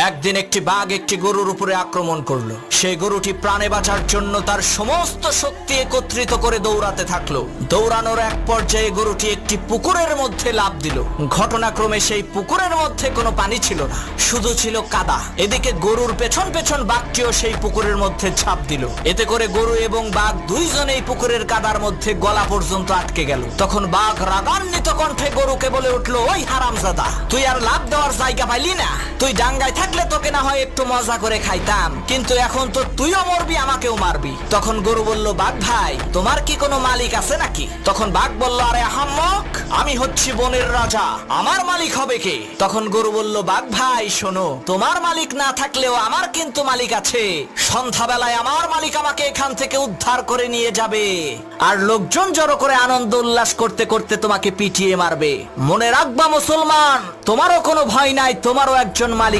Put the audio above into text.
একদিন একটি বাঘ একটি গরুর উপরে আক্রমণ করলো। সেই গরুটি প্রাণে বাঁচার জন্য তার সমস্ত শক্তি একত্রিত করে দৌড়াতে থাকলো। দৌড়ানোর এক পর্যায়ে গরুটি একটি পুকুরের মধ্যে লাফ দিল। ঘটনাক্রমে সেই পুকুরের মধ্যে কোনো পানি ছিল না, শুধু ছিল কাদা। এদিকে গরুর পেছন পেছন বাঘটিও সেই পুকুরের মধ্যে ঝাঁপ দিল। এতে করে গরু এবং বাঘ দুইজনেই পুকুরের কাদার মধ্যে গলা পর্যন্ত আটকে গেল। তখন বাঘ রাগান্বিত কণ্ঠে গরুকে বলে উঠলো, ওই হারামজাদা, তুই আর লাফ দেওয়ার জায়গা পাইলি না? তুই ডাঙ্গায় থাকলে তোকে না হয় একটু মজা করে খাইতাম, কিন্তু এখন তো তুইও মরবি, আমাকেও মারবি। তখন গরু বলল, বাঘ ভাই, তোমার কি কোনো মালিক আছে নাকি? তখন বাঘ বলল, আরে আহাম্মক, আমি হচ্ছি বনের রাজা, আমার মালিক হবে কে? তখন গরু বলল, বাঘ ভাই শোনো, তোমার মালিক না থাকলেও আমার কিন্তু মালিক আছে। সন্ধ্যাবেলায় আমার মালিক আমাকে এখান থেকে উদ্ধার করে নিয়ে যাবে, আর লোকজন জড়ো করে আনন্দ উল্লাস করতে করতে তোমাকে পিটিয়ে মারবে। মনে রাখবা মুসলমান, তোমারও কোনো ভয় নাই, তোমারও একজন মালিক